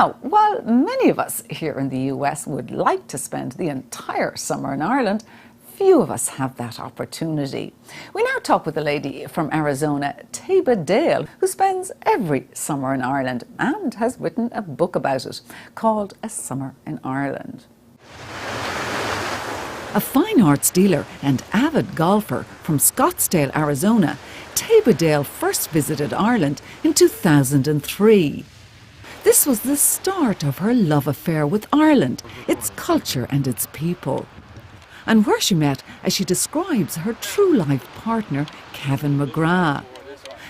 Now, while many of us here in the US would like to spend the entire summer in Ireland, few of us have that opportunity. We now talk with a lady from Arizona, Taba Dale, who spends every summer in Ireland and has written a book about it called A Summer in Ireland. A fine arts dealer and avid golfer from Scottsdale, Arizona, Taba Dale first visited Ireland in 2003. This was the start of her love affair with Ireland, its culture and its people. And where she met, as she describes, her true life partner, Kevin McGrath.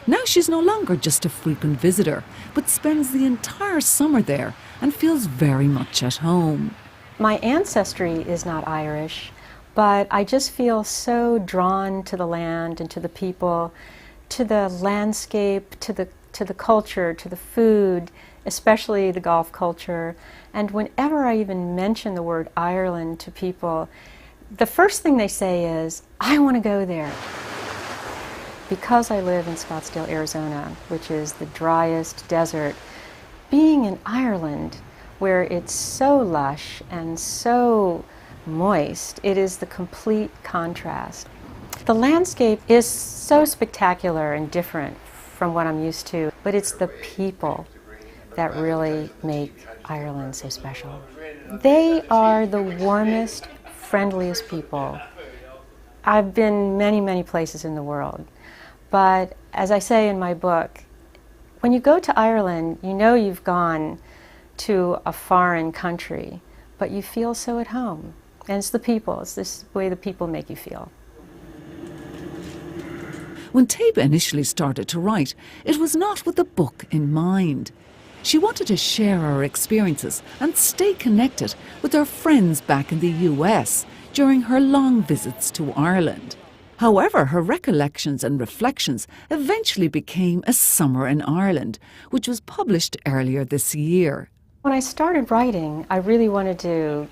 Now she's no longer just a frequent visitor, but spends the entire summer there and feels very much at home. My ancestry is not Irish, but I just feel so drawn to the land and to the people, to the landscape, to the culture, to the food, especially the golf culture. And whenever I even mention the word Ireland to people, the first thing they say is, I want to go there. Because I live in Scottsdale, Arizona, which is the driest desert, being in Ireland, where it's so lush and so moist, it is the complete contrast. The landscape is so spectacular and different from what I'm used to, but it's the people that really make Ireland so special. They are the warmest, friendliest people. I've been many places in the world, but as I say in my book, when you go to Ireland, you know you've gone to a foreign country, but you feel so at home. And it's the people, it's this way the people make you feel. When Taba initially started to write, it was not with the book in mind. She wanted to share her experiences and stay connected with her friends back in the US during her long visits to Ireland. However, her recollections and reflections eventually became A Summer in Ireland, which was published earlier this year. When I started writing, I really wanted to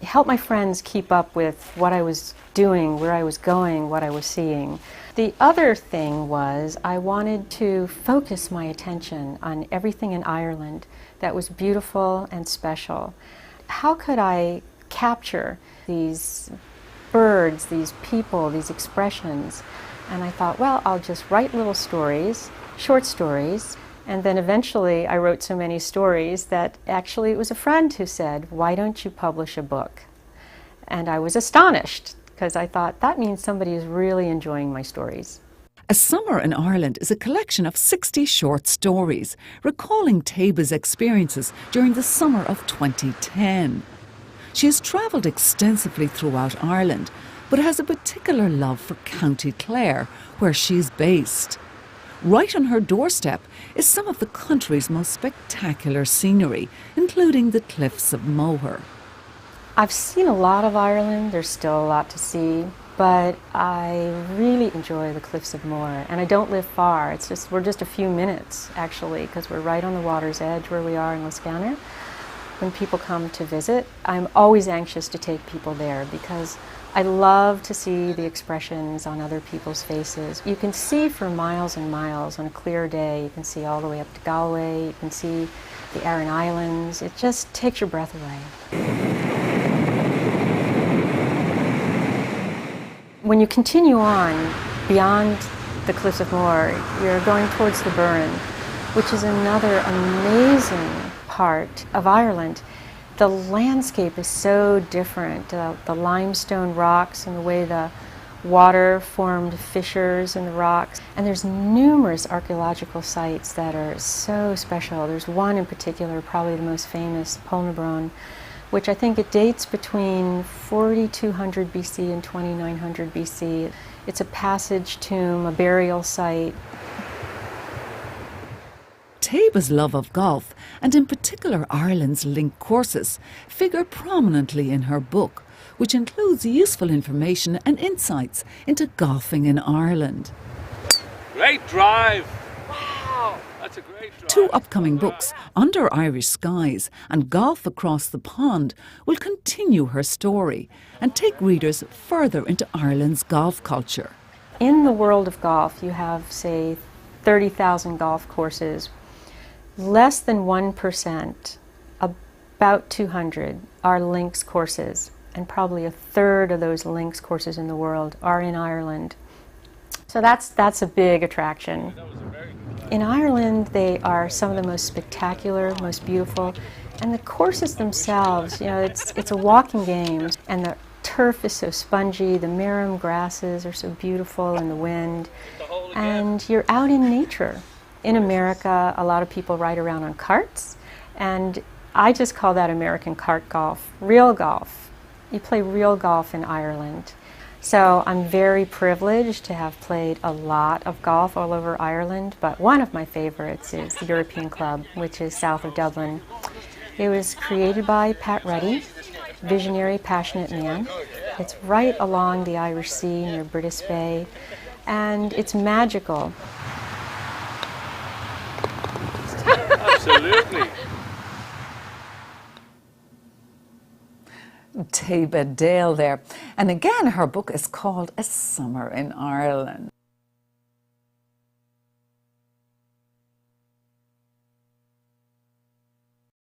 help my friends keep up with what I was doing, where I was going, what I was seeing. The other thing was I wanted to focus my attention on everything in Ireland that was beautiful and special. How could I capture these birds, these people, these expressions? And I thought, well, I'll just write little stories, short stories, and then eventually I wrote so many stories that actually it was a friend who said, why don't you publish a book? And I was astonished, because I thought that means somebody is really enjoying my stories. A Summer in Ireland is a collection of 60 short stories, recalling Taba's experiences during the summer of 2010. She has travelled extensively throughout Ireland, but has a particular love for County Clare, where she's based. Right on her doorstep is some of the country's most spectacular scenery, including the cliffs of Moher. I've seen a lot of Ireland, there's still a lot to see, but I really enjoy the cliffs of Moher, and I don't live far. We're just a few minutes, actually, because we're right on the water's edge where we are in Liscannor. When people come to visit, I'm always anxious to take people there because I love to see the expressions on other people's faces. You can see for miles and miles on a clear day. You can see all the way up to Galway. You can see the Aran Islands. It just takes your breath away. When you continue on beyond the Cliffs of Moher, you're going towards the Burren, which is another amazing part of Ireland. The landscape is so different, the limestone rocks and the way the water formed fissures in the rocks. And there's numerous archaeological sites that are so special. There's one in particular, probably the most famous, Polnabron, which I think it dates between 4200 BC and 2900 BC. It's a passage tomb, a burial site. Taba's love of golf, and in particular Ireland's links courses, figure prominently in her book, which includes useful information and insights into golfing in Ireland. Great drive! Wow, that's a great drive. 2 upcoming books, Under Irish Skies and Golf Across the Pond, will continue her story and take readers further into Ireland's golf culture. In the world of golf, you have, say, 30,000 golf courses. Less than 1% about 200 are links courses, and probably a third of those links courses in the world are in Ireland. So that's a big attraction. In Ireland, they are some of the most spectacular, most beautiful, and the courses themselves, you know, it's a walking game, and the turf is so spongy, the marram grasses are so beautiful in the wind, and you're out in nature. In America, a lot of people ride around on carts, and I just call that American cart golf. Real golf. You play real golf in Ireland. So I'm very privileged to have played a lot of golf all over Ireland, but one of my favorites is the European Club, which is south of Dublin. It was created by Pat Ruddy, visionary, passionate man. It's right along the Irish Sea near British Bay, and it's magical. Absolutely. Taba Dale there. And again, her book is called A Summer in Ireland.